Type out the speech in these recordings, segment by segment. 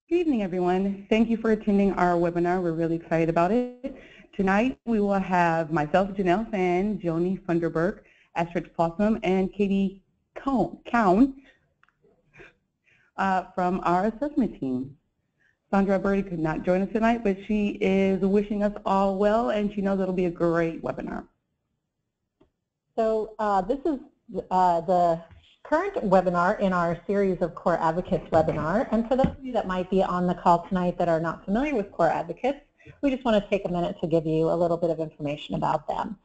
Good evening, everyone. Thank you for attending our webinar. We're really excited about it. Tonight, we will have myself, Janelle Fan, Joni Funderburg, Astrid Fossum, and Katie Cown from our assessment team. Sandra Birdie could not join us tonight, but she is wishing us all well, and she knows it'll be a great webinar. So this is the current webinar in our series of Core Advocates webinar. And for those of you that might be on the call tonight that are not familiar with Core Advocates, we just want to take a minute to give you a little bit of information about them.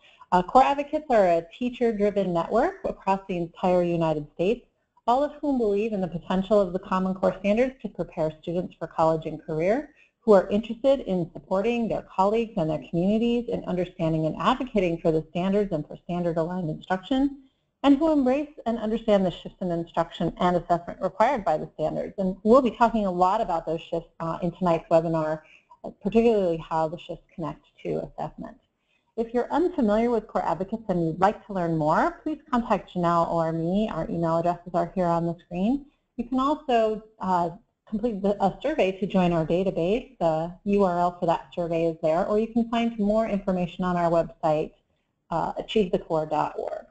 Core Advocates are a teacher-driven network across the entire United States, all of whom believe in the potential of the Common Core standards to prepare students for college and career, who are interested in supporting their colleagues and their communities in understanding and advocating for the standards and for standard-aligned instruction, and who embrace and understand the shifts in instruction and assessment required by the standards. And we'll be talking a lot about those shifts in tonight's webinar, particularly how the shifts connect to assessment. If you're unfamiliar with Core Advocates and you'd like to learn more, please contact Janelle or me. Our email addresses are here on the screen. You can also complete a survey to join our database. The URL for that survey is there, or you can find more information on our website, achievethecore.org.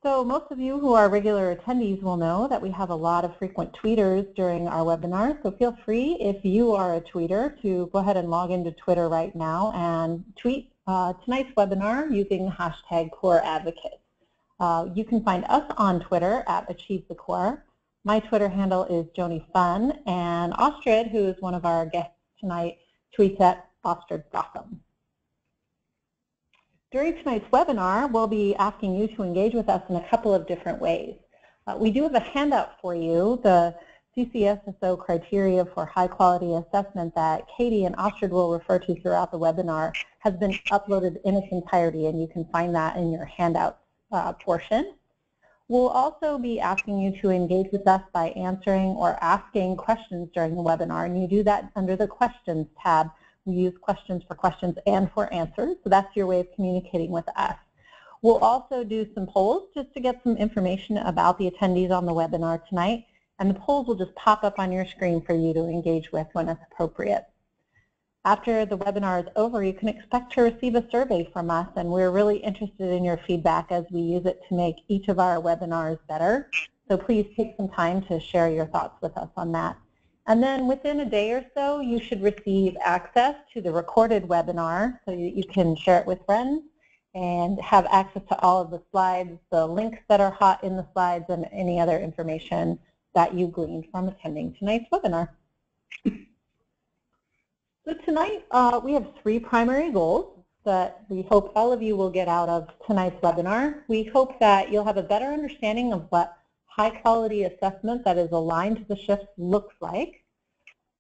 So most of you who are regular attendees will know that we have a lot of frequent tweeters during our webinar, so feel free, if you are a tweeter, to go ahead and log into Twitter right now and tweet tonight's webinar using the hashtag CoreAdvocates. You can find us on Twitter at AchieveTheCore. My Twitter handle is JoniFun, and Astrid, who is one of our guests tonight, tweets at AstridBotham. During tonight's webinar, we'll be asking you to engage with us in a couple of different ways. We do have a handout for you. The CCSSO criteria for high quality assessment that Katie and Astrid will refer to throughout the webinar has been uploaded in its entirety, and you can find that in your handout portion. We'll also be asking you to engage with us by answering or asking questions during the webinar, and you do that under the Questions tab. We use questions for questions and for answers, so that's your way of communicating with us. We'll also do some polls just to get some information about the attendees on the webinar tonight, and the polls will just pop up on your screen for you to engage with when it's appropriate. After the webinar is over, you can expect to receive a survey from us, and we're really interested in your feedback as we use it to make each of our webinars better. So please take some time to share your thoughts with us on that. And then within a day or so, you should receive access to the recorded webinar so you can share it with friends and have access to all of the slides, the links that are hot in the slides, and any other information that you gleaned from attending tonight's webinar. So tonight, we have 3 primary goals that we hope all of you will get out of tonight's webinar. We hope that you'll have a better understanding of what high-quality assessment that is aligned to the shifts looks like.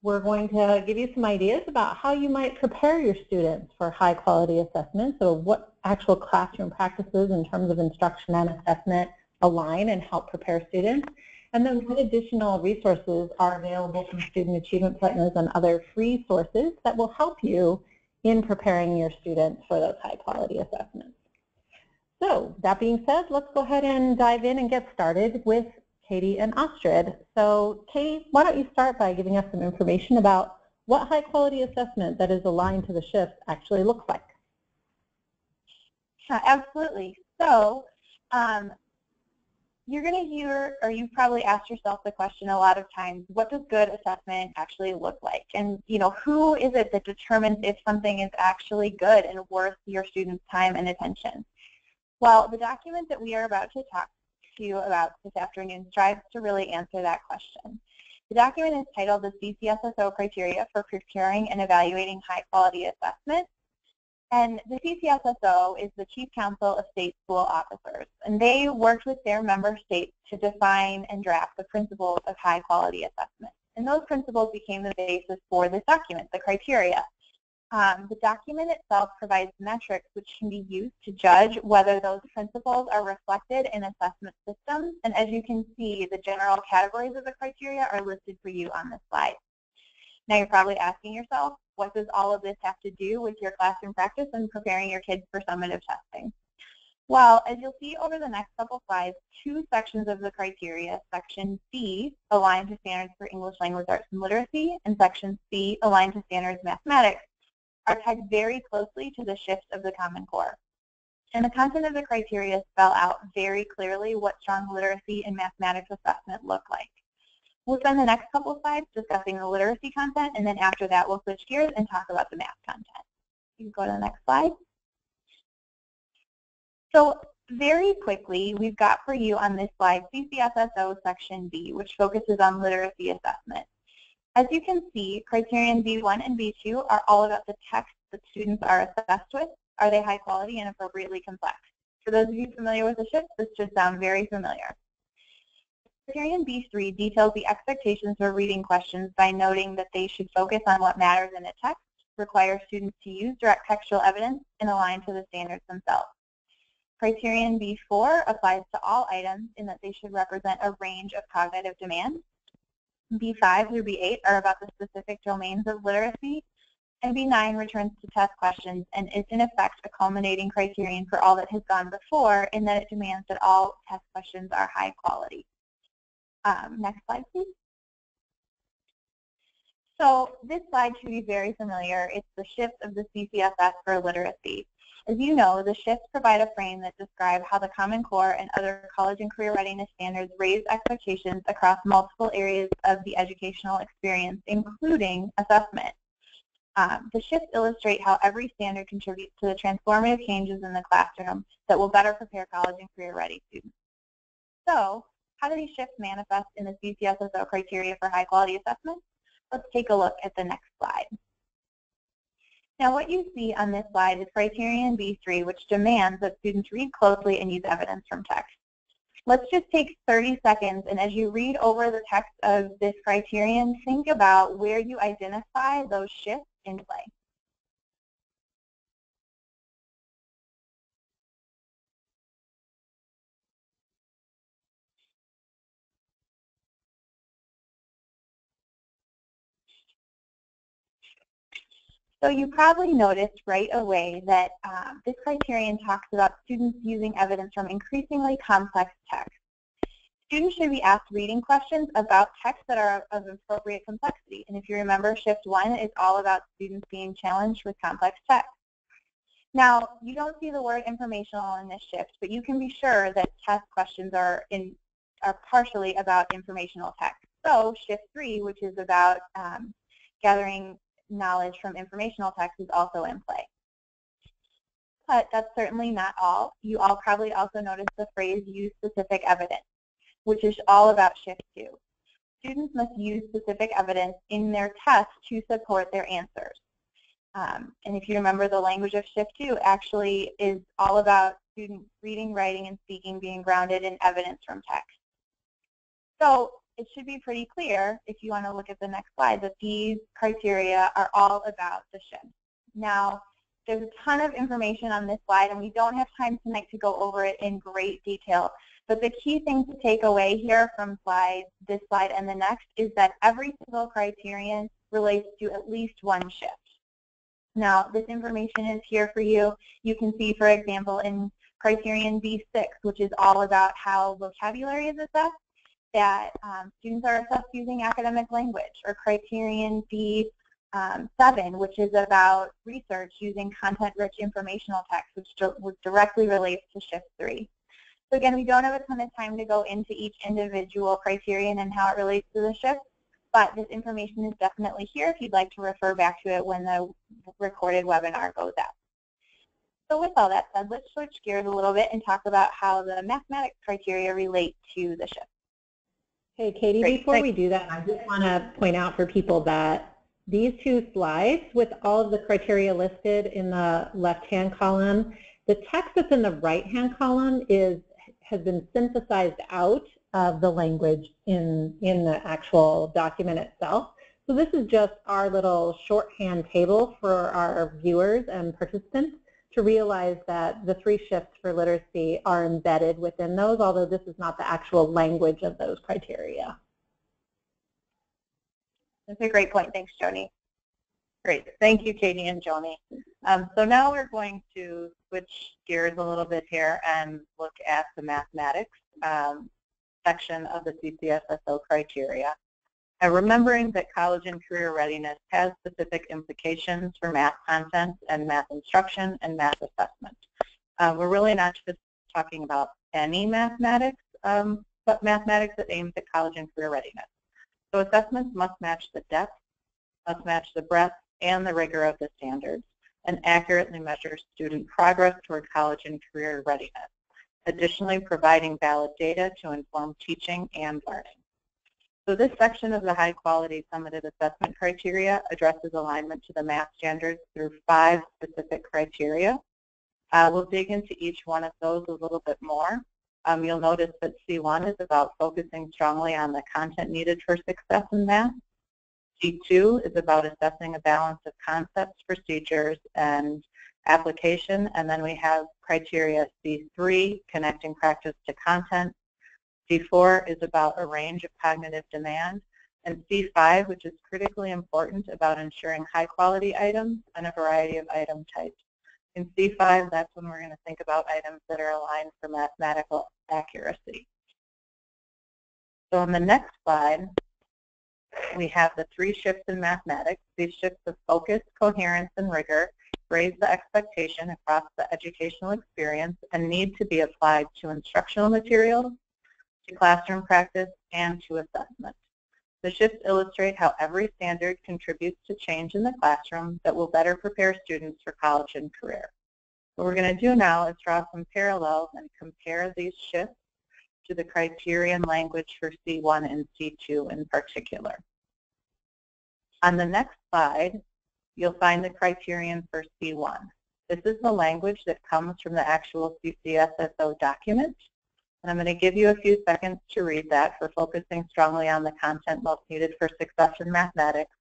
We're going to give you some ideas about how you might prepare your students for high-quality assessment, so what actual classroom practices in terms of instruction and assessment align and help prepare students, and then what additional resources are available from Student Achievement Partners and other free sources that will help you in preparing your students for those high-quality assessments. So that being said, let's go ahead and dive in and get started with Katie and Astrid. So Katie, why don't you start by giving us some information about what high-quality assessment that is aligned to the shifts actually looks like. Absolutely. So you're going to hear, or you've probably asked yourself the question a lot of times, what does good assessment actually look like? And who is it that determines if something is actually good and worth your students' time and attention? Well, the document that we are about to talk to you about this afternoon strives to really answer that question. The document is titled the CCSSO Criteria for Preparing and Evaluating High-Quality Assessment. And the CCSSO is the Chief Council of State School Officers, and they worked with their member states to define and draft the principles of high-quality assessment. And those principles became the basis for this document, the criteria. The document itself provides metrics which can be used to judge whether those principles are reflected in assessment systems. And as you can see, the general categories of the criteria are listed for you on this slide. Now you're probably asking yourself, what does all of this have to do with your classroom practice and preparing your kids for summative testing? Well, as you'll see over the next couple slides, two sections of the criteria, Section B, aligned to standards for English language arts and literacy, and Section C, aligned to standards mathematics, are tied very closely to the shifts of the Common Core. And the content of the criteria spell out very clearly what strong literacy and mathematics assessment look like. We'll spend the next couple slides discussing the literacy content, and then after that we'll switch gears and talk about the math content. You can go to the next slide. So very quickly, we've got for you on this slide CCSSO Section B, which focuses on literacy assessment. As you can see, criterion B1 and B2 are all about the text that students are assessed with. Are they high quality and appropriately complex? For those of you familiar with the shift, this should sound very familiar. Criterion B3 details the expectations for reading questions by noting that they should focus on what matters in a text, require students to use direct textual evidence, and align to the standards themselves. Criterion B4 applies to all items in that they should represent a range of cognitive demands. B5 through B8 are about the specific domains of literacy, and B9 returns to test questions and is in effect a culminating criterion for all that has gone before in that it demands that all test questions are high quality. Next slide, please. So this slide should be very familiar. It's the shifts of the CCSS for literacy. As you know, the shifts provide a frame that describe how the Common Core and other college and career readiness standards raise expectations across multiple areas of the educational experience, including assessment. The shifts illustrate how every standard contributes to the transformative changes in the classroom that will better prepare college and career ready students. So, how do these shifts manifest in the CCSSO criteria for high quality assessment? Let's take a look at the next slide. Now what you see on this slide is criterion B3, which demands that students read closely and use evidence from text. Let's just take 30 seconds, and as you read over the text of this criterion, think about where you identify those shifts in play. So you probably noticed right away that this criterion talks about students using evidence from increasingly complex text. Students should be asked reading questions about texts that are of appropriate complexity. And if you remember, Shift 1 is all about students being challenged with complex text. Now, you don't see the word informational in this shift, but you can be sure that test questions are partially about informational text. So Shift 3, which is about gathering knowledge from informational text, is also in play. But that's certainly not all. You all probably also noticed the phrase use specific evidence, which is all about Shift 2. Students must use specific evidence in their tests to support their answers. And if you remember, the language of Shift 2 actually is all about students reading, writing, and speaking being grounded in evidence from text. So it should be pretty clear, if you want to look at the next slide, that these criteria are all about the shift. Now, there's a ton of information on this slide, and we don't have time tonight to go over it in great detail. But the key thing to take away here from this slide and the next is that every single criterion relates to at least one shift. Now, this information is here for you. You can see, for example, in criterion B6, which is all about how vocabulary is assessed, that students are assessed using academic language, or criterion B7, which is about research using content-rich informational text, which directly relates to Shift 3. So again, we don't have a ton of time to go into each individual criterion and how it relates to the shift, but this information is definitely here if you'd like to refer back to it when the recorded webinar goes out. So with all that said, let's switch gears a little bit and talk about how the mathematics criteria relate to the shift. Hey, Katie, before we do that, I just want to point out for people that these two slides with all of the criteria listed in the left-hand column, the text that's in the right-hand column has been synthesized out of the language in the actual document itself. So this is just our little shorthand table for our viewers and participants to realize that the three shifts for literacy are embedded within those, although this is not the actual language of those criteria. That's a great point. Thanks, Joni. Great. Thank you, Katie and Joni. So now we're going to switch gears a little bit here and look at the mathematics section of the CCSSO criteria. And remembering that college and career readiness has specific implications for math content and math instruction and math assessment. We're really not just talking about any mathematics, but mathematics that aims at college and career readiness. So assessments must match the depth, must match the breadth, and the rigor of the standards, and accurately measure student progress toward college and career readiness. Additionally, providing valid data to inform teaching and learning. So this section of the high-quality summative assessment criteria addresses alignment to the math standards through 5 specific criteria. We'll dig into each one of those a little bit more. You'll notice that C1 is about focusing strongly on the content needed for success in math. C2 is about assessing a balance of concepts, procedures, and application. And then we have criteria C3, connecting practice to content. C4 is about a range of cognitive demand. And C5, which is critically important, about ensuring high-quality items and a variety of item types. In C5, that's when we're going to think about items that are aligned for mathematical accuracy. So on the next slide, we have the 3 shifts in mathematics. These shifts of focus, coherence, and rigor raise the expectation across the educational experience and need to be applied to instructional materials, to classroom practice, and to assessment. The shifts illustrate how every standard contributes to change in the classroom that will better prepare students for college and career. What we're going to do now is draw some parallels and compare these shifts to the criterion language for C1 and C2 in particular. On the next slide, you'll find the criterion for C1. This is the language that comes from the actual CCSSO document. And I'm going to give you a few seconds to read that for focusing strongly on the content most needed for success in mathematics,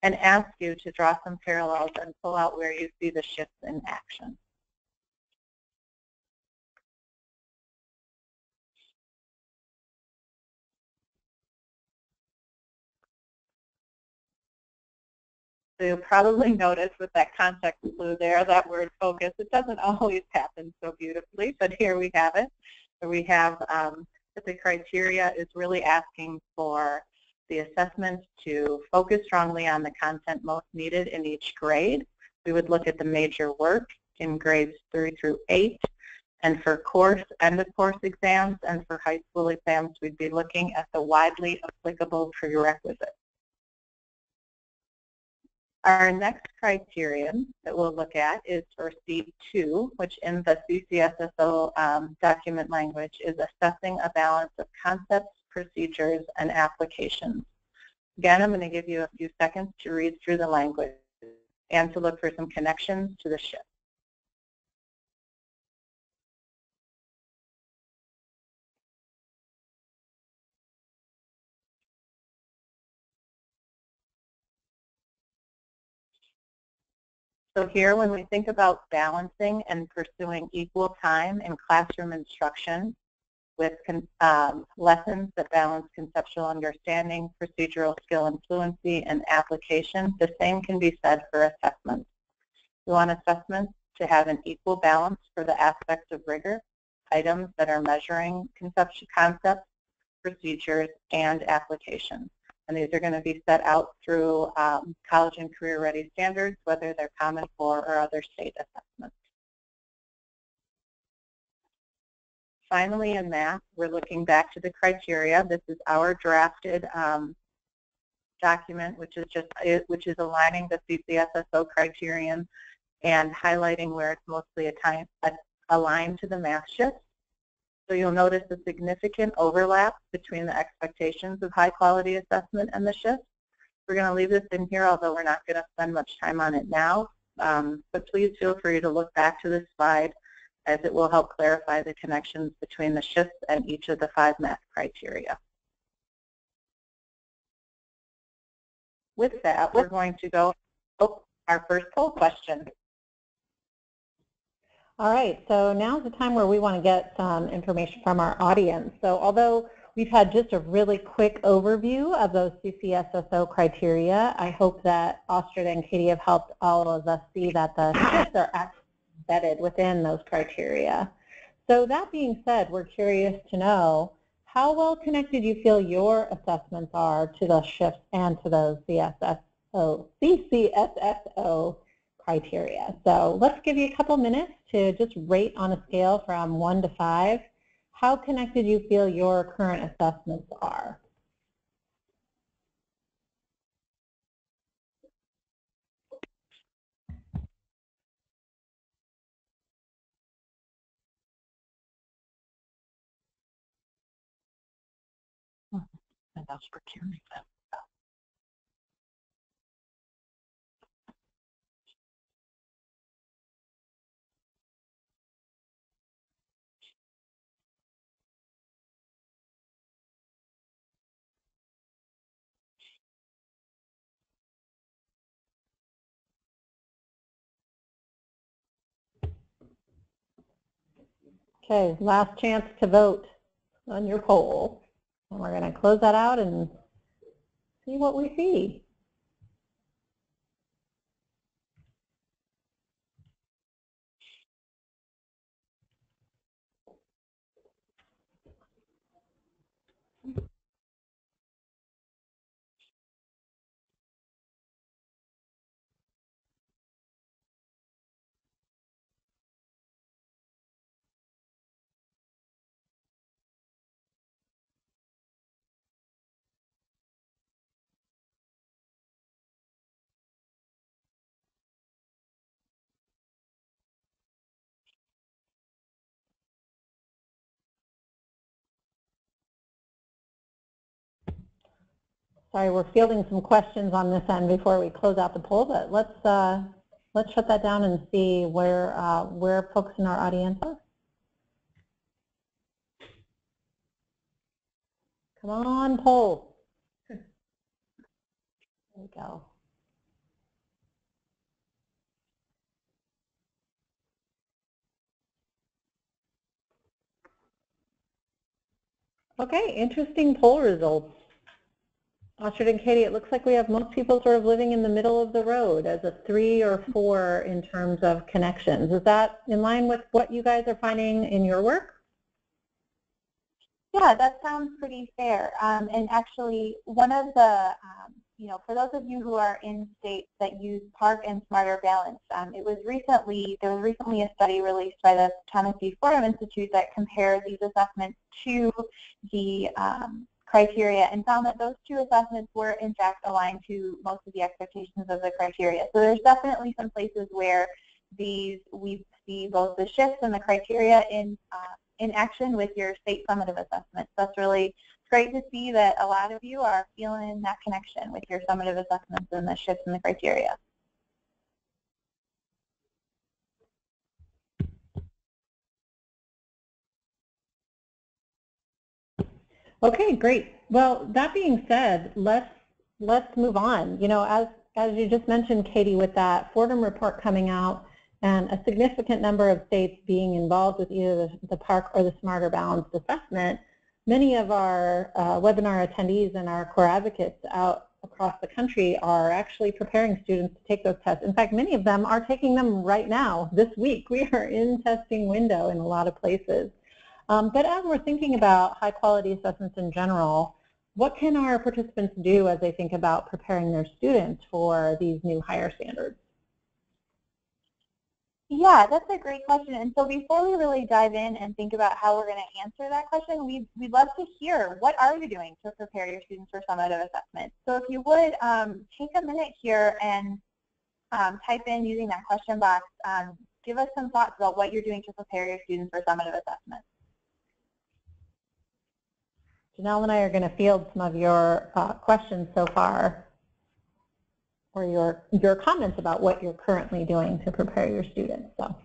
and ask you to draw some parallels and pull out where you see the shifts in action. So you'll probably notice with that context clue there, that word focus, it doesn't always happen so beautifully, but here we have it. So we have that the criteria is really asking for the assessment to focus strongly on the content most needed in each grade. We would look at the major work in grades 3 through 8. And for course, end of course exams, and for high school exams, we'd be looking at the widely applicable prerequisites. Our next criterion that we'll look at is for C2, which in the CCSSO document language is assessing a balance of concepts, procedures, and applications. Again, I'm going to give you a few seconds to read through the language and to look for some connections to the shift. So here, when we think about balancing and pursuing equal time in classroom instruction with lessons that balance conceptual understanding, procedural skill and fluency, and application, the same can be said for assessments. We want assessments to have an equal balance for the aspects of rigor, items that are measuring concepts, procedures, and application. And these are going to be set out through college and career ready standards, whether they're Common Core or other state assessments. Finally, in math, we're looking back to the criteria. This is our drafted document, which is aligning the CCSSO criterion and highlighting where it's mostly aligned to the math shifts. So you'll notice a significant overlap between the expectations of high-quality assessment and the shifts. We're going to leave this in here, although we're not going to spend much time on it now. But please feel free to look back to this slide, as it will help clarify the connections between the shifts and each of the 5 math criteria. With that, we're going to go our first poll question. All right, so now's the time where we want to get some information from our audience. So although We've had just a really quick overview of those CCSSO criteria. I hope that Astrid and Katie have helped all of us see that the shifts are actually embedded within those criteria. So that being said, we're curious to know how well connected you feel your assessments are to the shifts and to those CCSSO criteria. So let's give you a couple minutes to just rate on a scale from 1 to 5 how connected you feel your current assessments are. And that's for carrying them. Okay, last chance to vote on your poll. And we're going to close that out and see what we see. Sorry, we're fielding some questions on this end before we close out the poll, but let's shut that down and see where folks in our audience are. Come on, poll. There we go. Okay, interesting poll results. Astrid and Katie, it looks like we have most people sort of living in the middle of the road as a 3 or 4 in terms of connections. Is that in line with what you guys are finding in your work? Yeah, that sounds pretty fair. And actually, one of the, for those of you who are in states that use PARC and Smarter Balance, there was recently a study released by the Thomas B. Fordham Institute that compared these assessments to the criteria and found that those 2 assessments were in fact aligned to most of the expectations of the criteria. So there's definitely some places where we see both the shifts and the criteria in action with your state summative assessments. That's really great to see that a lot of you are feeling that connection with your summative assessments and the shifts in the criteria. Okay, great. Well, that being said, let's move on. You know, as you just mentioned, Katie, with that Fordham report coming out and a significant number of states being involved with either the PARC or the Smarter Balanced Assessment, many of our webinar attendees and our core advocates out across the country are actually preparing students to take those tests. In fact, many of them are taking them right now, this week. We are in testing window in a lot of places. But as we're thinking about high quality assessments in general, what can our participants do as they think about preparing their students for these new higher standards? Yeah, that's a great question. And so before we really dive in and think about how we're going to answer that question, we'd love to hear, what are you doing to prepare your students for summative assessment? So if you would, take a minute here and type in using that question box, give us some thoughts about what you're doing to prepare your students for summative assessment. Janelle and I are going to field some of your questions so far, or your comments about what you're currently doing to prepare your students. So.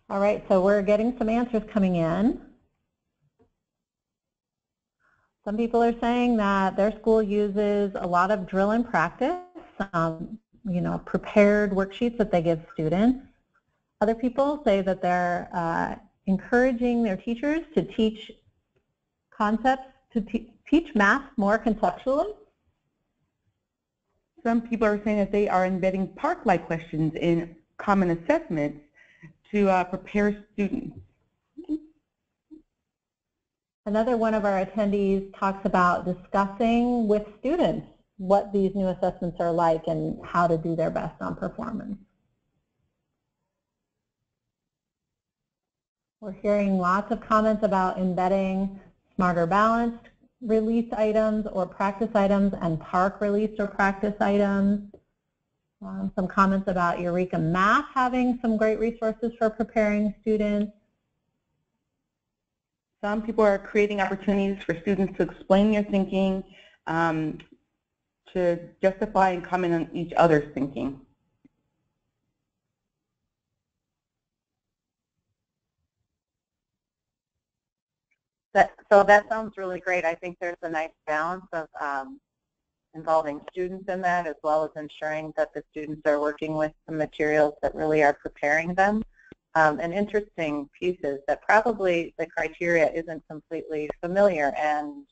All right, so we're getting some answers coming in. Some people are saying that their school uses a lot of drill and practice, prepared worksheets that they give students. Other people say that they're encouraging their teachers to teach concepts, to teach math more conceptually. Some people are saying that they are embedding park-like questions in common assessments to prepare students. Another one of our attendees talks about discussing with students what these new assessments are like and how to do their best on performance. We're hearing lots of comments about embedding smarter balanced release items or practice items and park release or practice items. Some comments about Eureka Math having some great resources for preparing students. Some people are creating opportunities for students to explain their thinking, to justify and comment on each other's thinking. So that sounds really great. I think there's a nice balance of involving students in that, as well as ensuring that the students are working with the materials that really are preparing them. An interesting piece is that probably the criteria isn't completely familiar, and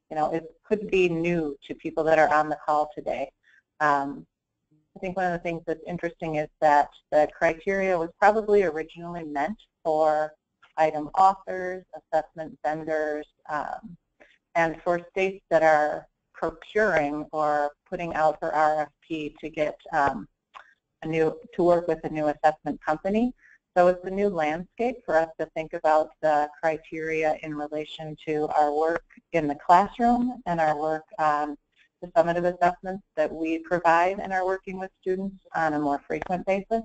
it could be new to people that are on the call today. I think one of the things that's interesting is that the criteria was probably originally meant for item authors, assessment vendors, and for states that are procuring or putting out for RFP to get to work with a new assessment company. So it's a new landscape for us to think about the criteria in relation to our work in the classroom and our work on the summative assessments that we provide and are working with students on a more frequent basis.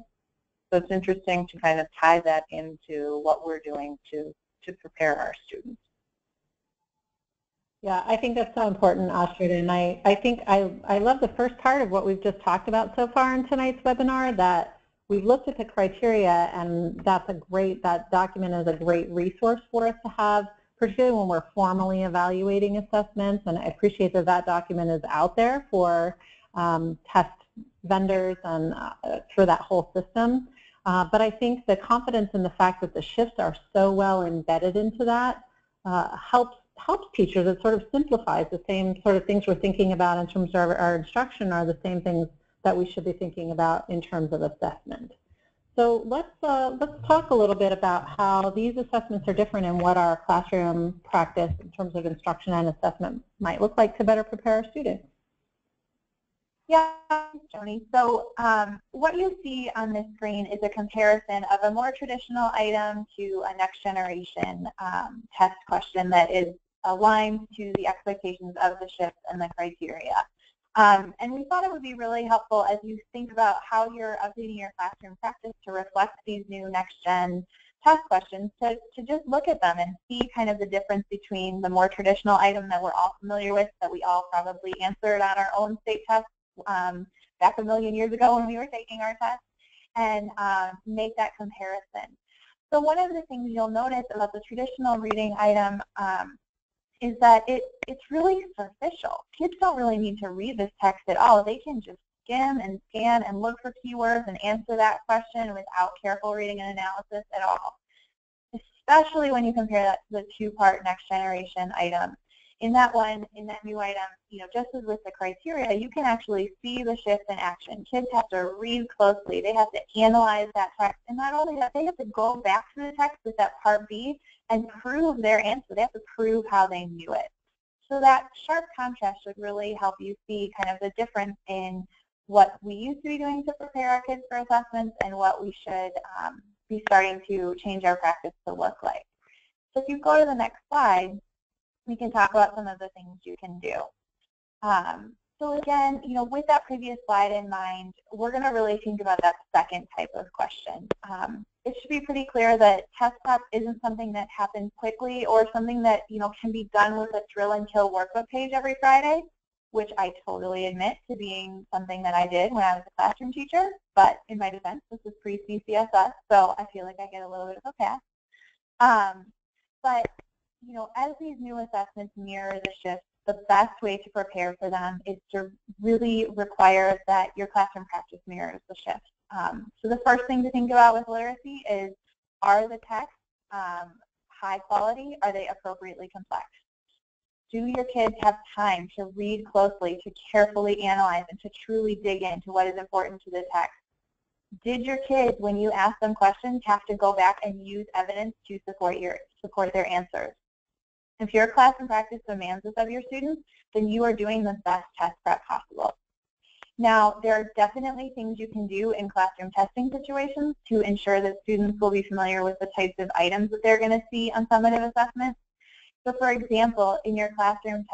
So it's interesting to kind of tie that into what we're doing to prepare our students. Yeah, I think that's so important, Astrid, and I think I love the first part of what we've just talked about so far in tonight's webinar, that we've looked at the criteria, and that document is a great resource for us to have, particularly when we're formally evaluating assessments, and I appreciate that that document is out there for test vendors and for that whole system. But I think the confidence in the fact that the shifts are so well embedded into that helps teachers. It sort of simplifies the same sort of things we're thinking about in terms of our instruction are the same things that we should be thinking about in terms of assessment. So let's talk a little bit about how these assessments are different and what our classroom practice in terms of instruction and assessment might look like to better prepare our students. Yeah, Joni. So what you see on this screen is a comparison of a more traditional item to a next generation test question that is aligned to the expectations of the shifts and the criteria. And we thought it would be really helpful as you think about how you're updating your classroom practice to reflect these new next-gen test questions to just look at them and see kind of the difference between the more traditional item that we're all familiar with, that we all probably answered on our own state tests back a million years ago when we were taking our tests, and make that comparison. So one of the things you'll notice about the traditional reading item is that it's really superficial. Kids don't really need to read this text at all. They can just skim and scan and look for keywords and answer that question without careful reading and analysis at all, especially when you compare that to the two-part next generation item. In that new item, just as with the criteria, you can actually see the shift in action. Kids have to read closely. They have to analyze that text. And not only that, they have to go back to the text with that part B and prove their answer. They have to prove how they knew it. So that sharp contrast should really help you see kind of the difference in what we used to be doing to prepare our kids for assessments and what we should be starting to change our practice to look like. So if you go to the next slide, we can talk about some of the things you can do. So again, with that previous slide in mind, we're going to really think about that second type of question. It should be pretty clear that test prep isn't something that happens quickly or something that can be done with a drill and kill workbook page every Friday. which I totally admit to being something that I did when I was a classroom teacher, but in my defense, this is pre-CCSS, so I feel like I get a little bit of a pass. But, you know, as these new assessments mirror the shifts, the best way to prepare for them is to really require that your classroom practice mirrors the shift. So the first thing to think about with literacy is, are the texts high quality? Are they appropriately complex? Do your kids have time to read closely, to carefully analyze, and to truly dig into what is important to the text? Did your kids, when you ask them questions, have to go back and use evidence to support their answers? If your classroom practice demands this of your students, then you are doing the best test prep possible. Now, there are definitely things you can do in classroom testing situations to ensure that students will be familiar with the types of items that they're going to see on summative assessment. So, for example, in your classroom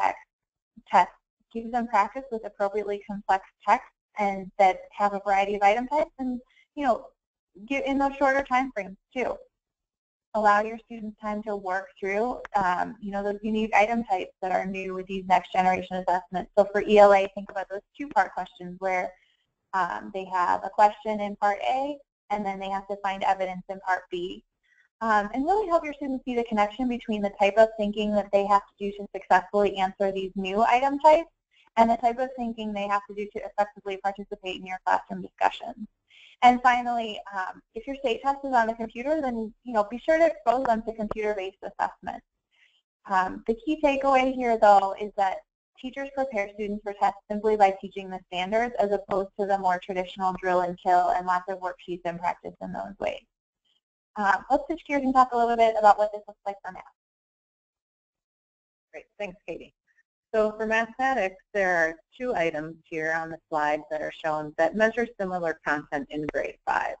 test, give them practice with appropriately complex text and that have a variety of item types, and, you know, get in those shorter time frames too. Allow your students time to work through, you know, those unique item types that are new with these next generation assessments. So for ELA, think about those two-part questions where they have a question in part A, and then they have to find evidence in part B. And really help your students see the connection between the type of thinking that they have to do to successfully answer these new item types and the type of thinking they have to do to effectively participate in your classroom discussions. And finally, if your state test is on the computer, then, you know, be sure to expose them to computer-based assessment. The key takeaway here, though, is that teachers prepare students for tests simply by teaching the standards as opposed to the more traditional drill and kill and lots of worksheets and practice in those ways. Let's switch gears and talk a little bit about what this looks like for math. Great, thanks, Katie. So for mathematics, there are two items here on the slide that are shown that measure similar content in grade 5.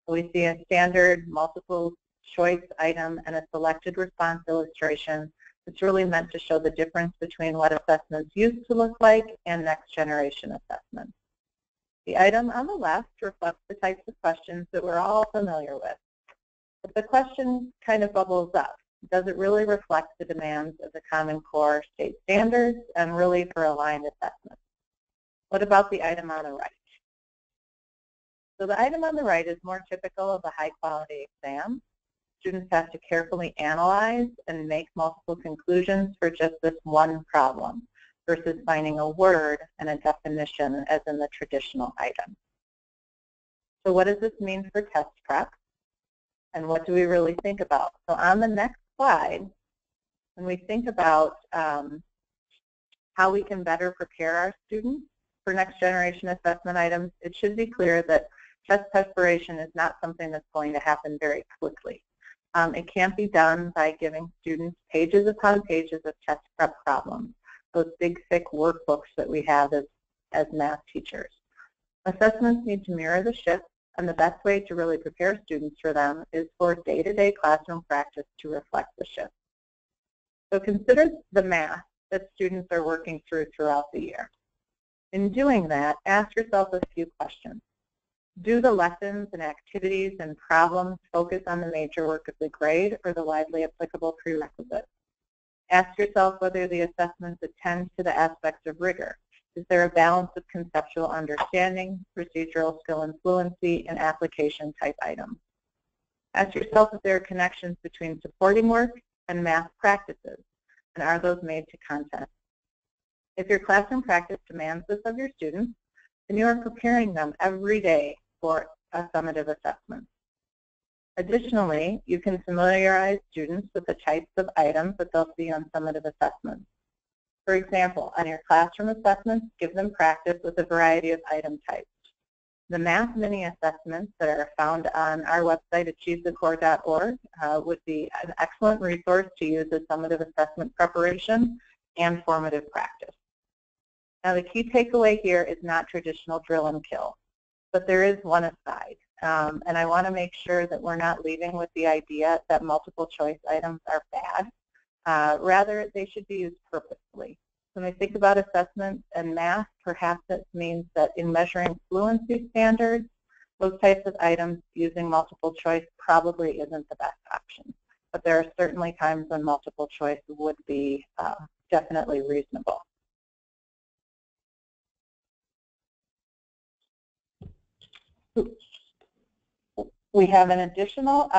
So we see a standard multiple choice item and a selected response illustration. It's really meant to show the difference between what assessments used to look like and next generation assessments. The item on the left reflects the types of questions that we're all familiar with. But the question kind of bubbles up. Does it really reflect the demands of the Common Core state standards and really for aligned assessment? What about the item on the right? So the item on the right is more typical of a high-quality exam. Students have to carefully analyze and make multiple conclusions for just this one problem versus finding a word and a definition as in the traditional item. So what does this mean for test prep? And what do we really think about? So on the next slide, when we think about how we can better prepare our students for next generation assessment items, it should be clear that test preparation is not something that's going to happen very quickly. It can't be done by giving students pages upon pages of test prep problems, those big, thick workbooks that we have as math teachers. Assessments need to mirror the shifts, and the best way to really prepare students for them is for day-to-day classroom practice to reflect the shift. So consider the math that students are working through throughout the year. In doing that, ask yourself a few questions. Do the lessons and activities and problems focus on the major work of the grade or the widely applicable prerequisites? Ask yourself whether the assessments attend to the aspects of rigor. Is there a balance of conceptual understanding, procedural skill and fluency, and application type items? Ask yourself if there are connections between supporting work and math practices, and are those made to content? If your classroom practice demands this of your students, then you are preparing them every day for a summative assessment. Additionally, you can familiarize students with the types of items that they'll see on summative assessments. For example, on your classroom assessments, give them practice with a variety of item types. The math mini assessments that are found on our website at achievethecore.org would be an excellent resource to use as summative assessment preparation and formative practice. Now the key takeaway here is not traditional drill and kill, but there is one aside. And I want to make sure that we're not leaving with the idea that multiple choice items are bad. Rather, they should be used purposefully. When I think about assessment and math, perhaps it means that in measuring fluency standards, those types of items using multiple choice probably isn't the best option. But there are certainly times when multiple choice would be definitely reasonable. We have an additional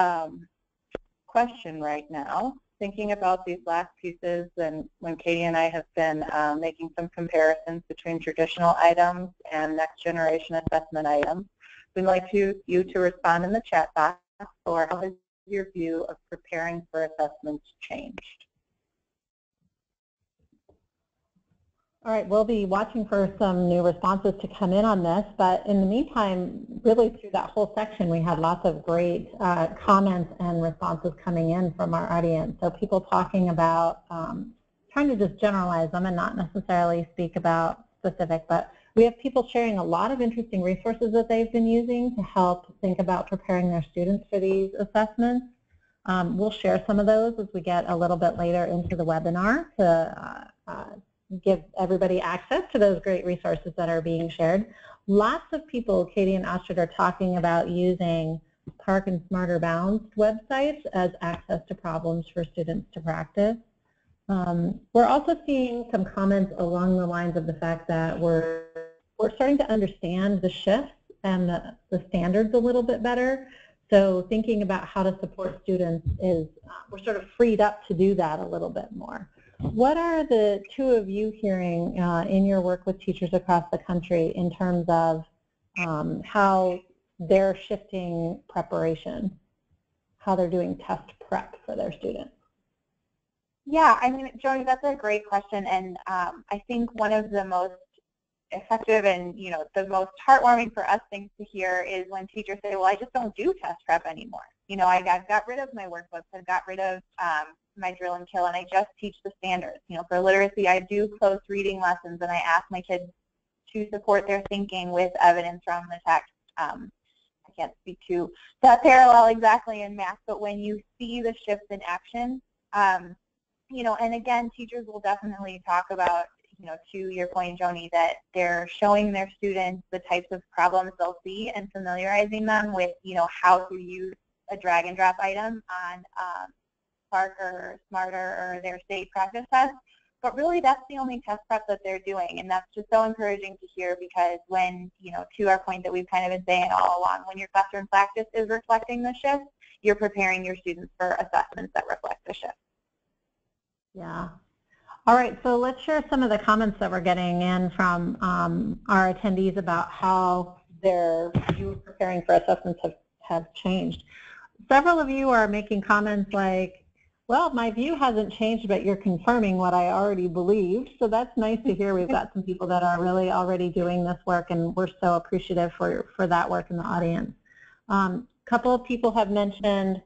question right now, thinking about these last pieces, and when Katie and I have been making some comparisons between traditional items and next generation assessment items. We'd like you to respond in the chat box, or how has your view of preparing for assessments changed? All right, we'll be watching for some new responses to come in on this, but in the meantime, really through that whole section, we had lots of great comments and responses coming in from our audience. So people talking about, trying to just generalize them and not necessarily speak about specific, but we have people sharing a lot of interesting resources that they've been using to help think about preparing their students for these assessments. We'll share some of those as we get a little bit later into the webinar to give everybody access to those great resources that are being shared. Lots of people, Katie and Astrid, are talking about using Park and Smarter Balanced websites as access to problems for students to practice. We're also seeing some comments along the lines of the fact that we're starting to understand the shifts and the standards a little bit better. So thinking about how to support students is, we're sort of freed up to do that a little bit more. What are the two of you hearing in your work with teachers across the country in terms of how they're shifting preparation, how they're doing test prep for their students? Yeah, I mean, Joni, that's a great question, and I think one of the most effective and, you know, the most heartwarming for us things to hear is when teachers say, well, I just don't do test prep anymore. You know, I've got rid of my workbooks, I've got rid of my drill and kill, and I just teach the standards. You know, for literacy, I do close reading lessons, and I ask my kids to support their thinking with evidence from the text. I can't speak to that parallel exactly in math, but when you see the shifts in action, you know, and again, teachers will definitely talk about, you know, to your point, Joni, that they're showing their students the types of problems they'll see and familiarizing them with, you know, how to use a drag and drop item on Spark or Smarter or their state practice test. But really, that's the only test prep that they're doing, and that's just so encouraging to hear, because when, you know, to our point that we've kind of been saying all along, when your classroom practice is reflecting the shift, you're preparing your students for assessments that reflect the shift. Yeah. All right, so let's share some of the comments that we're getting in from our attendees about how their view of preparing for assessments have changed. Several of you are making comments like, well, my view hasn't changed, but you're confirming what I already believed. So that's nice to hear. We've got some people that are really already doing this work, and we're so appreciative for that work in the audience. A couple of people have mentioned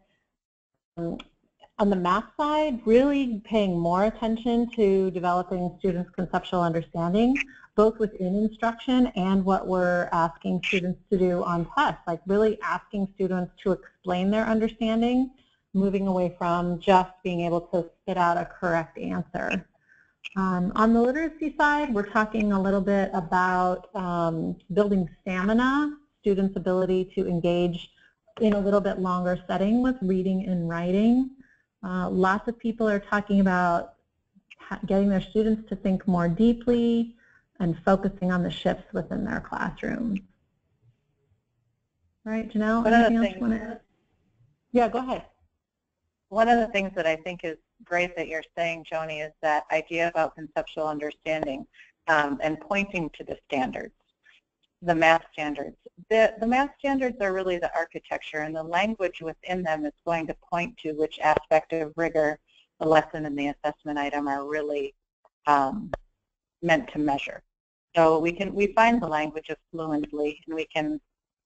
on the math side, really paying more attention to developing students' conceptual understanding, both within instruction and what we're asking students to do on tests, like really asking students to explain their understanding, moving away from just being able to spit out a correct answer. On the literacy side, we're talking a little bit about building stamina, students' ability to engage in a little bit longer setting with reading and writing. Lots of people are talking about getting their students to think more deeply and focusing on the shifts within their classrooms. All right, Janelle, anything else you want to add? Yeah, go ahead. One of the things that I think is great that you're saying, Joni, is that idea about conceptual understanding and pointing to the standards, the math standards. The math standards are really the architecture, and the language within them is going to point to which aspect of rigor the lesson and the assessment item are really meant to measure. So we find the language of fluently, and we can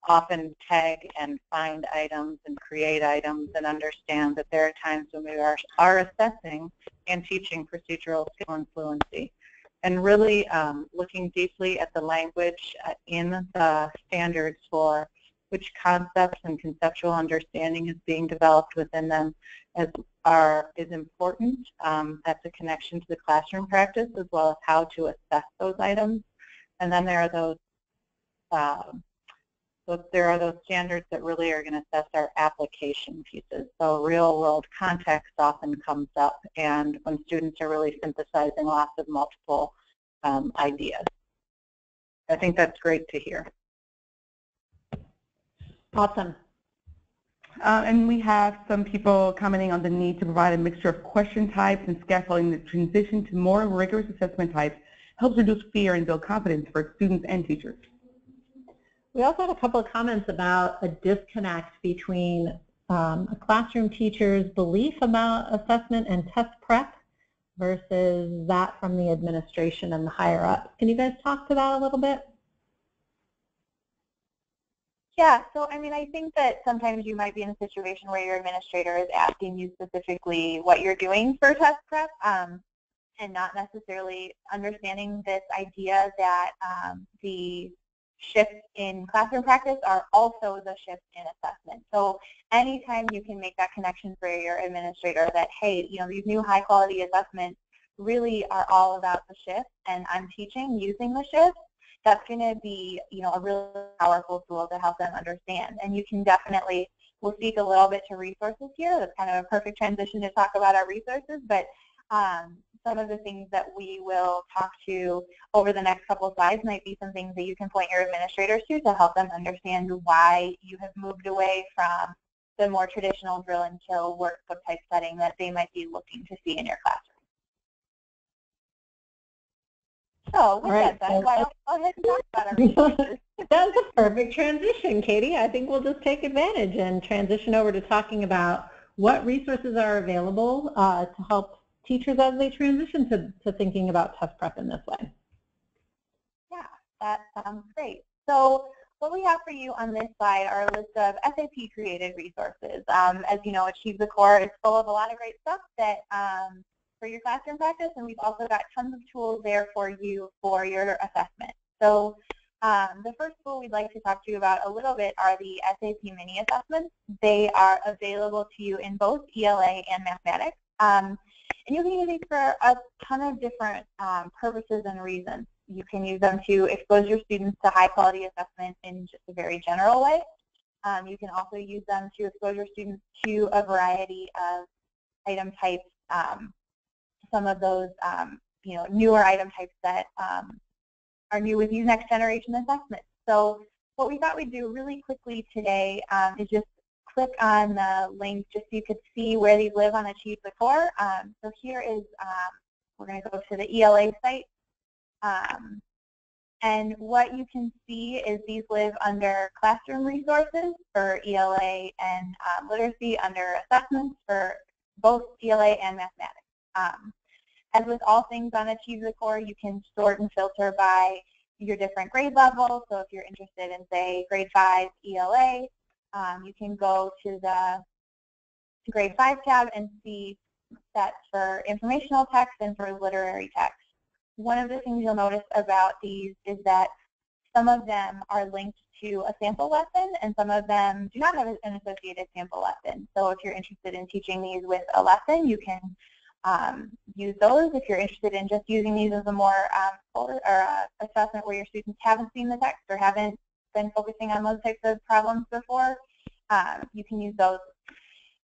often tag and find items and create items and understand that there are times when we are assessing and teaching procedural skill and fluency. And really looking deeply at the language in the standards for which concepts and conceptual understanding is being developed within them is important. That's a connection to the classroom practice as well as how to assess those items. And then there are those standards that really are going to assess our application pieces. So real world context often comes up, and when students are really synthesizing lots of multiple ideas. I think that's great to hear. Awesome. And we have some people commenting on the need to provide a mixture of question types and scaffolding. The transition to more rigorous assessment types helps reduce fear and build confidence for students and teachers. We also had a couple of comments about a disconnect between a classroom teacher's belief about assessment and test prep versus that from the administration and the higher ups. Can you guys talk to that a little bit? Yeah, so I mean, I think that sometimes you might be in a situation where your administrator is asking you specifically what you're doing for test prep, and not necessarily understanding this idea that the shifts in classroom practice are also the shifts in assessment. So anytime you can make that connection for your administrator that, hey, you know, these new high quality assessments really are all about the shift, and I'm teaching using the shift, that's going to be, you know, a really powerful tool to help them understand. And you can definitely, we'll speak a little bit to resources here. That's kind of a perfect transition to talk about our resources, but some of the things that we will talk to over the next couple of slides might be some things that you can point your administrators to help them understand why you have moved away from the more traditional drill and kill workbook type setting that they might be looking to see in your classroom. So with that said, why don't we go ahead and talk about our resources? That was a perfect transition, Katie. I think we'll just take advantage and transition over to talking about what resources are available to help teachers as they transition to thinking about test prep in this way. Yeah, that sounds great. So what we have for you on this slide are a list of SAP-created resources. As you know, Achieve the Core is full of a lot of great stuff that for your classroom practice, and we've also got tons of tools there for you for your assessment. So the first tool we'd like to talk to you about a little bit are the SAP mini assessments. They are available to you in both ELA and mathematics. And you can use these for a ton of different purposes and reasons. You can use them to expose your students to high quality assessment in just a very general way. You can also use them to expose your students to a variety of item types, some of those you know, newer item types that are new with these next generation assessments. So what we thought we'd do really quickly today is just click on the link just so you could see where these live on Achieve the Core. So here is, we're going to go to the ELA site. And what you can see is these live under classroom resources for ELA and literacy, under assessments for both ELA and mathematics. As with all things on Achieve the Core, you can sort and filter by your different grade levels. So if you're interested in, say, grade 5 ELA, you can go to the grade 5 tab and see that for informational text and for literary text. One of the things you'll notice about these is that some of them are linked to a sample lesson and some of them do not have an associated sample lesson. So if you're interested in teaching these with a lesson, you can use those. If you're interested in just using these as a more assessment where your students haven't seen the text or haven't been focusing on those types of problems before, you can use those.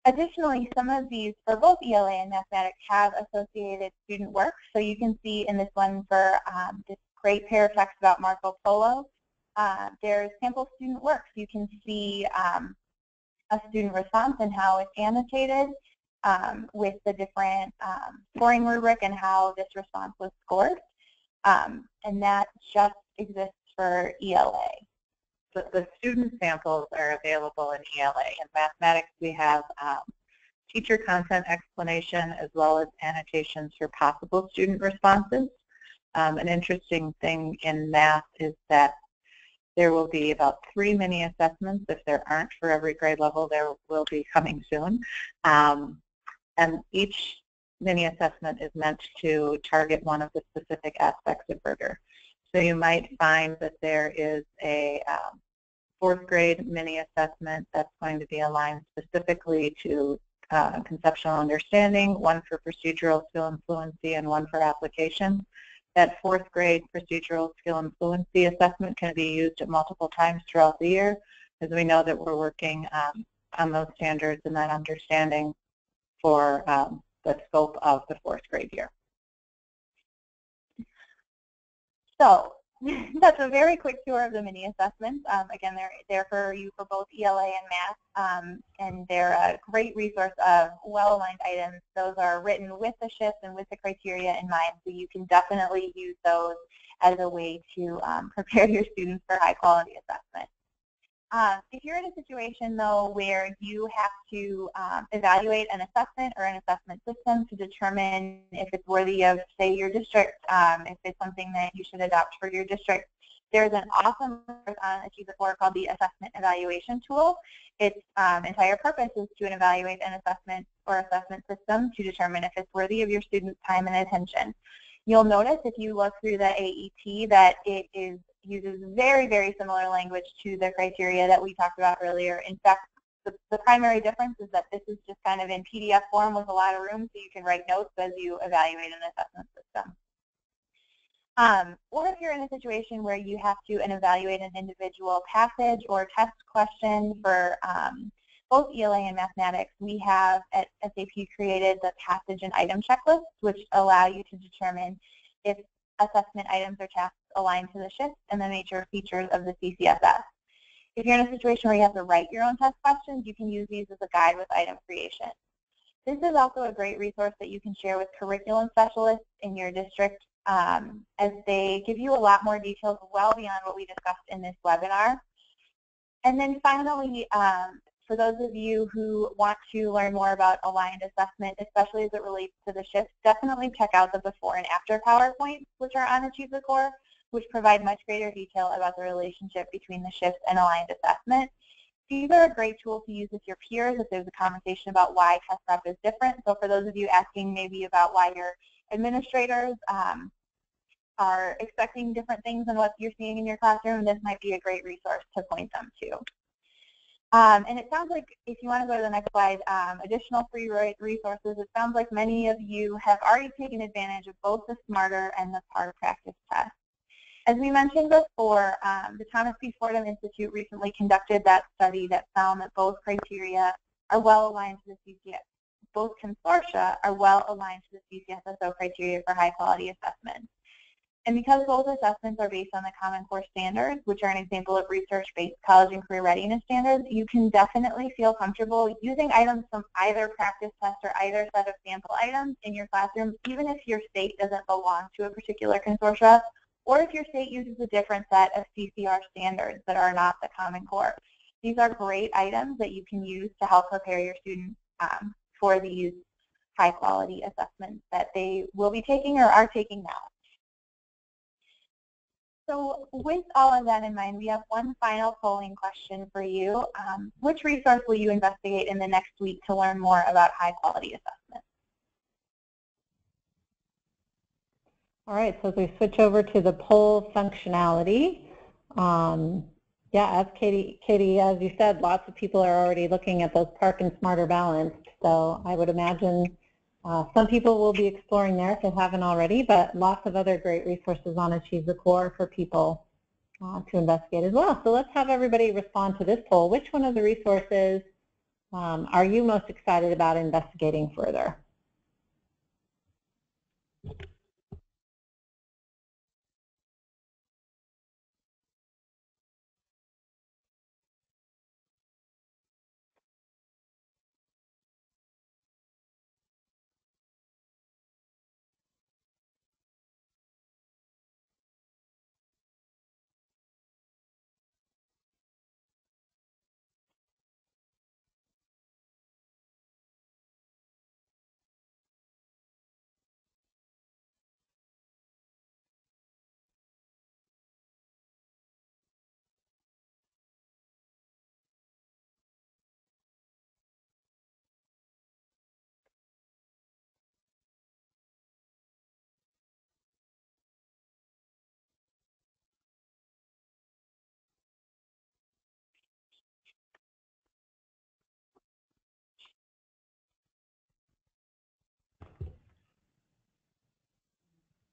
Additionally, some of these for both ELA and mathematics have associated student work. So you can see in this one for this great pair of text about Marco Polo, there's sample student work. You can see a student response and how it's annotated with the different scoring rubric and how this response was scored. And that just exists for ELA. The student samples are available in ELA. In mathematics, we have teacher content explanation as well as annotations for possible student responses. An interesting thing in math is that there will be about 3 mini assessments. If there aren't for every grade level, there will be coming soon. And each mini assessment is meant to target one of the specific aspects of rigor. So you might find that there is a 4th grade mini assessment that's going to be aligned specifically to conceptual understanding, one for procedural skill and fluency, and one for application. That 4th grade procedural skill and fluency assessment can be used at multiple times throughout the year, as we know that we're working on those standards and that understanding for the scope of the 4th grade year. So that's a very quick tour of the mini assessments. Again, they're there for you for both ELA and math, and they're a great resource of well-aligned items. Those are written with the shifts and with the criteria in mind, so you can definitely use those as a way to prepare your students for high-quality assessment. If you're in a situation, though, where you have to evaluate an assessment or an assessment system to determine if it's worthy of, say, your district, if it's something that you should adopt for your district, there's an awesome resource on HighQuality called the Assessment Evaluation Tool. Its entire purpose is to evaluate an assessment or assessment system to determine if it's worthy of your students' time and attention. You'll notice if you look through the AET that it uses very, very similar language to the criteria that we talked about earlier. In fact, the primary difference is that this is just kind of in PDF form with a lot of room so you can write notes as you evaluate an assessment system. Or if you're in a situation where you have to evaluate an individual passage or test question for both ELA and mathematics, we have at SAP created the passage and item checklists, which allow you to determine if assessment items or tasks align to the shifts and the major features of the CCSS. If you're in a situation where you have to write your own test questions, you can use these as a guide with item creation. This is also a great resource that you can share with curriculum specialists in your district as they give you a lot more details well beyond what we discussed in this webinar. And then finally, for those of you who want to learn more about aligned assessment, especially as it relates to the shifts, definitely check out the before and after PowerPoints, which are on Achieve the Core, which provide much greater detail about the relationship between the shifts and aligned assessment. These are a great tool to use with your peers if there's a conversation about why test prep is different. So for those of you asking maybe about why your administrators are expecting different things than what you're seeing in your classroom, this might be a great resource to point them to. And it sounds like, if you want to go to the next slide, additional free resources, it sounds like many of you have already taken advantage of both the Smarter and the Par Practice test. As we mentioned before, the Thomas B. Fordham Institute recently conducted that study that found that both criteria are well aligned to the CCS. Both consortia are well aligned to the CCSSO criteria for high quality assessment. And because both assessments are based on the Common Core standards, which are an example of research-based college and career readiness standards, you can definitely feel comfortable using items from either practice test or either set of sample items in your classroom, even if your state doesn't belong to a particular consortia, or if your state uses a different set of CCR standards that are not the Common Core. These are great items that you can use to help prepare your students for these high-quality assessments that they will be taking or are taking now. So with all of that in mind, we have one final polling question for you. Which resource will you investigate in the next week to learn more about high-quality assessment? All right, so as we switch over to the poll functionality, yeah, as Katie, as you said, lots of people are already looking at those PARC and Smarter Balanced. So I would imagine some people will be exploring there if they haven't already, but lots of other great resources on Achieve the Core for people to investigate as well. So let's have everybody respond to this poll. Which one of the resources are you most excited about investigating further?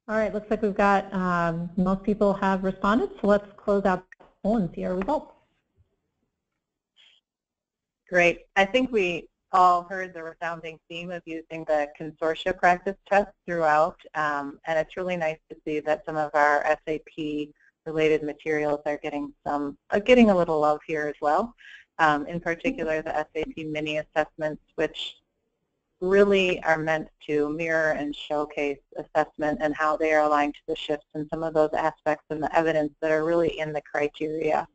All right, looks like we've got most people have responded, so let's close out the poll and see our results. Great. I think we all heard the resounding theme of using the consortia practice test throughout, and it's really nice to see that some of our SAP related materials are getting a little love here as well. In particular, the SAT mini assessments, which really are meant to mirror and showcase assessment and how they are aligned to the shifts and some of those aspects and the evidence that are really in the criteria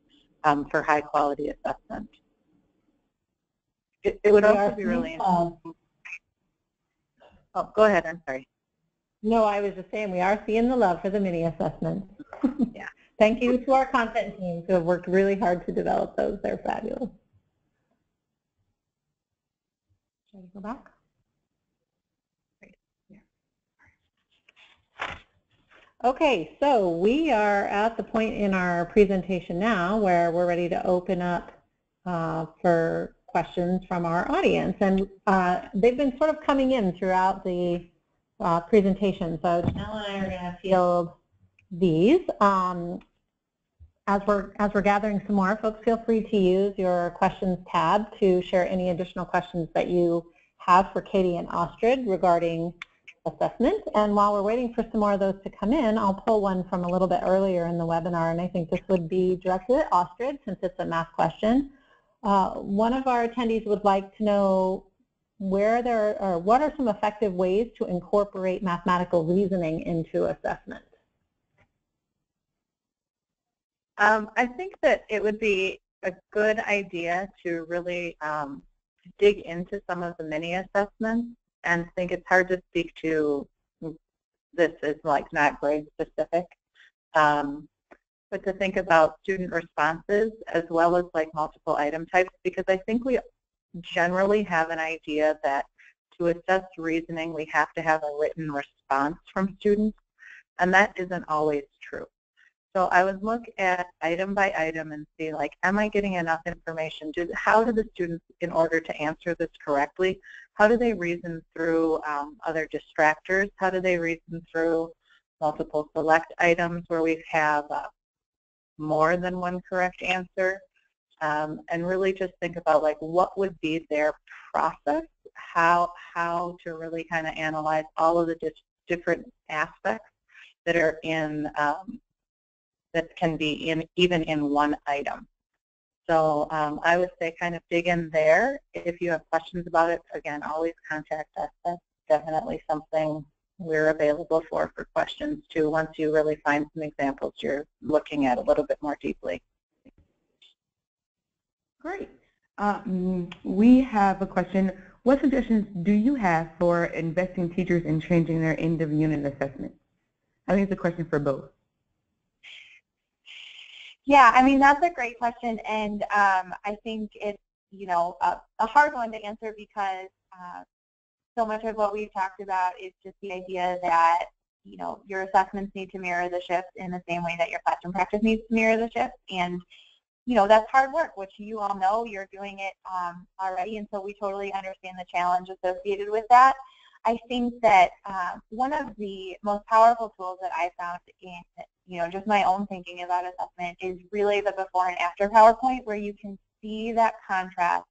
for high quality assessment. It would also be really interesting. Oh, go ahead, I'm sorry. No, I was just saying we are seeing the love for the mini assessments. Yeah. Thank you to our content teams who have worked really hard to develop those. They're fabulous. Should I go back? Okay, so we are at the point in our presentation now where we're ready to open up for questions from our audience. And they've been sort of coming in throughout the presentation. So Janelle and I are going to field these. As we're gathering some more, folks, feel free to use your questions tab to share any additional questions that you have for Katie and Astrid regarding assessment. And while we're waiting for some more of those to come in, I'll pull one from a little bit earlier in the webinar, and I think this would be directed at Astrid since it's a math question. One of our attendees would like to know what are some effective ways to incorporate mathematical reasoning into assessment? I think that it would be a good idea to really dig into some of the mini assessments, and I think it's hard to speak to this as like not grade specific, but to think about student responses as well as like multiple item types, because I think we generally have an idea that to assess reasoning we have to have a written response from students, and that isn't always true. So I would look at item by item and see, like, am I getting enough information? How do the students, in order to answer this correctly, how do they reason through other distractors? How do they reason through multiple select items where we have more than one correct answer? And really just think about, like, what would be their process, how to really kind of analyze all of the different aspects that are in that can be even in one item. So I would say kind of dig in there. If you have questions about it, again, always contact us. That's definitely something we're available for questions too, once you really find some examples you're looking at a little bit more deeply. Great. We have a question. What suggestions do you have for investing teachers in changing their end of unit assessment? I think it's a question for both. Yeah, I mean, that's a great question, and I think it's, you know, a hard one to answer because so much of what we've talked about is just the idea that, you know, your assessments need to mirror the shifts in the same way that your classroom practice needs to mirror the shifts, and, you know, that's hard work, which you all know. You're doing it already, and so we totally understand the challenge associated with that. I think that one of the most powerful tools that I found in, you know, just my own thinking about assessment is really the before and after PowerPoint, where you can see that contrast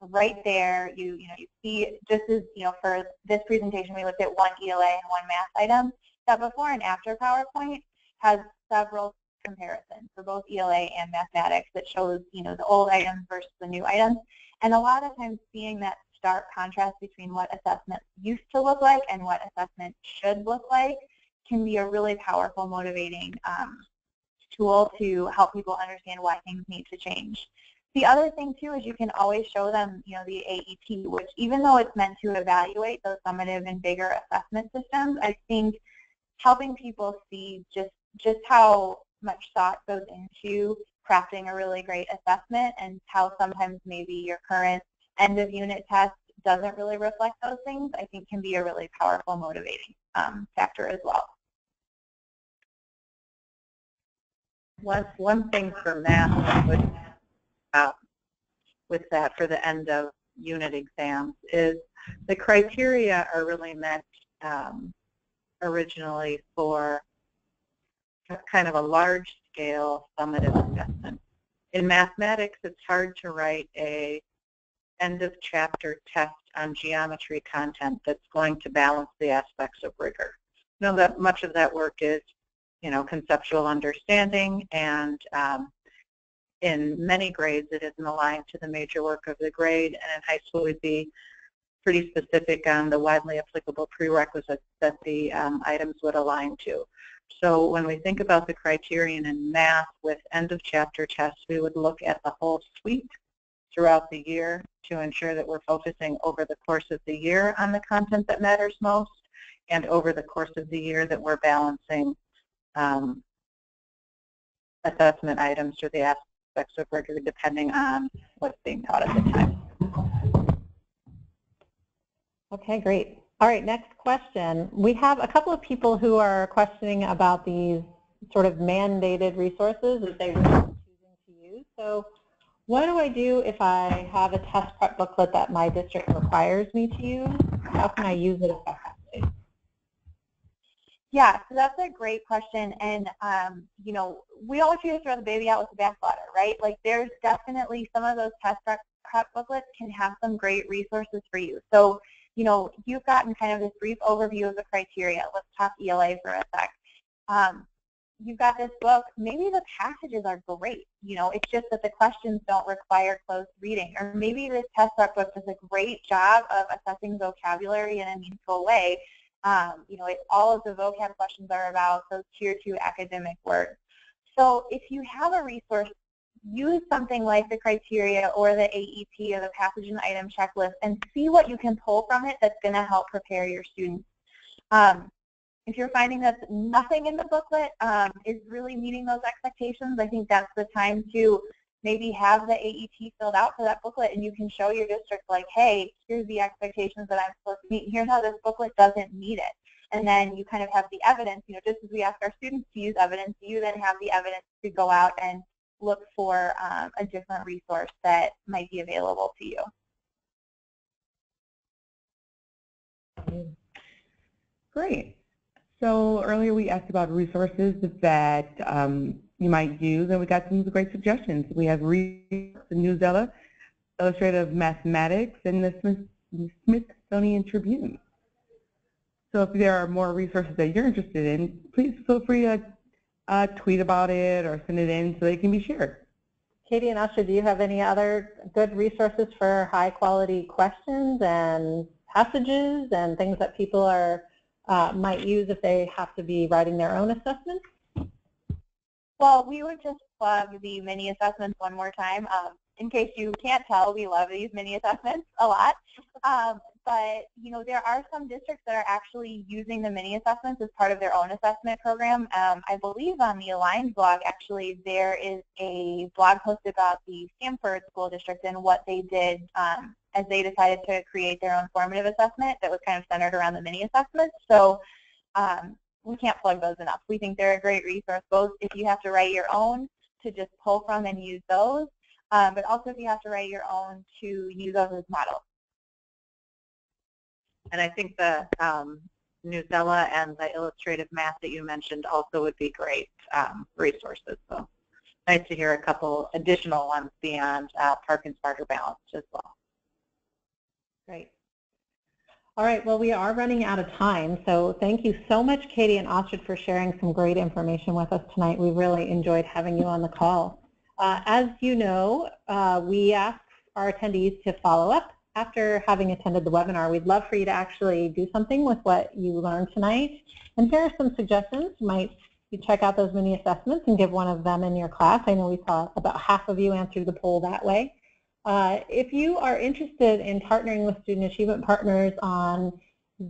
right there. You see, just as, you know, for this presentation we looked at one ELA and one math item. That before and after PowerPoint has several comparisons for both ELA and mathematics that shows, you know, the old items versus the new items, and a lot of times seeing that stark contrast between what assessment used to look like and what assessment should look like can be a really powerful motivating tool to help people understand why things need to change. The other thing too is you can always show them, you know, the AET, which even though it's meant to evaluate those summative and bigger assessment systems, I think helping people see just how much thought goes into crafting a really great assessment and how sometimes maybe your current end of unit test doesn't really reflect those things, I think can be a really powerful motivating factor as well. One thing for math with that for the end of unit exams is the criteria are really meant originally for kind of a large scale summative assessment. In mathematics, it's hard to write a end of chapter test on geometry content that's going to balance the aspects of rigor. You know that much of that work is, conceptual understanding, and in many grades it isn't aligned to the major work of the grade, and in high school we'd be pretty specific on the widely applicable prerequisites that the items would align to. So when we think about the criterion in math with end of chapter tests, we would look at the whole suite throughout the year to ensure that we're focusing over the course of the year on the content that matters most, and over the course of the year that we're balancing assessment items or the aspects of rigor depending on what's being taught at the time. Okay, great. All right, next question. We have a couple of people who are questioning about these sort of mandated resources that they're choosing to use. So what do I do if I have a test prep booklet that my district requires me to use? How can I use it effectively? Yeah, so that's a great question, and we always try to throw the baby out with the bathwater, right? Like, there's definitely some of those test prep booklets can have some great resources for you. So, you've gotten kind of this brief overview of the criteria. Let's talk ELA for a sec. You've got this book. Maybe the passages are great. It's just that the questions don't require close reading, or maybe this test prep book does a great job of assessing vocabulary in a meaningful way. All of the vocab questions are about those tier 2 academic words. So if you have a resource, use something like the criteria or the AEP or the passage and item checklist and see what you can pull from it that's going to help prepare your students. If you're finding that nothing in the booklet is really meeting those expectations, I think that's the time to maybe have the AEP filled out for that booklet, and you can show your district, like, hey, here's the expectations that I'm supposed to meet, and here's how this booklet doesn't meet it. And then you kind of have the evidence, just as we ask our students to use evidence, you then have the evidence to go out and look for a different resource that might be available to you. Great. So earlier we asked about resources that you might use, and we got some great suggestions. We have the Newsella, Illustrative Mathematics, and the Smithsonian Tribune. So if there are more resources that you're interested in, please feel free to tweet about it or send it in so they can be shared. Katie and Asha, do you have any other good resources for high quality questions and passages and things that people might use if they have to be writing their own assessments? Well, we would just plug the mini assessments one more time. In case you can't tell, we love these mini assessments a lot. But there are some districts that are actually using the mini assessments as part of their own assessment program. I believe on the Aligned blog, actually, there is a blog post about the Stanford School District and what they did as they decided to create their own formative assessment that was kind of centered around the mini assessments. So we can't plug those enough. We think they're a great resource, both if you have to write your own to just pull from and use those, but also if you have to write your own to use those as models. And I think the Newsella and the illustrative math that you mentioned also would be great resources. So nice to hear a couple additional ones beyond Park and Smarter Balanced as well. Great. All right, well, we are running out of time, so thank you so much, Katie and Astrid, for sharing some great information with us tonight. We really enjoyed having you on the call. As you know, we ask our attendees to follow up after having attended the webinar. We'd love for you to actually do something with what you learned tonight. And here are some suggestions. You check out those mini assessments and give one of them in your class. I know we saw about half of you answer the poll that way. If you are interested in partnering with Student Achievement Partners on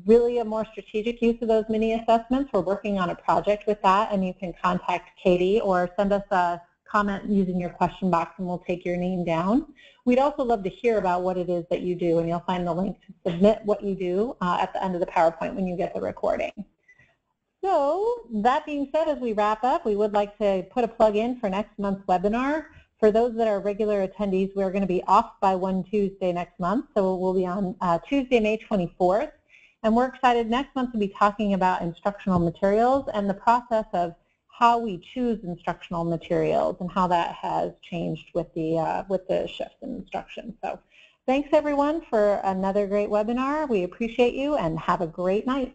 really a more strategic use of those mini assessments, we're working on a project with that, and you can contact Katie or send us a comment using your question box and we'll take your name down. We'd also love to hear about what it is that you do, and you'll find the link to submit what you do at the end of the PowerPoint when you get the recording. So that being said, as we wrap up, we would like to put a plug in for next month's webinar. For those that are regular attendees, we're going to be off by one Tuesday next month, so we'll be on Tuesday, May 24th. And we're excited next month to be talking about instructional materials and the process of how we choose instructional materials and how that has changed with the shift in instruction. So thanks everyone for another great webinar. We appreciate you and have a great night.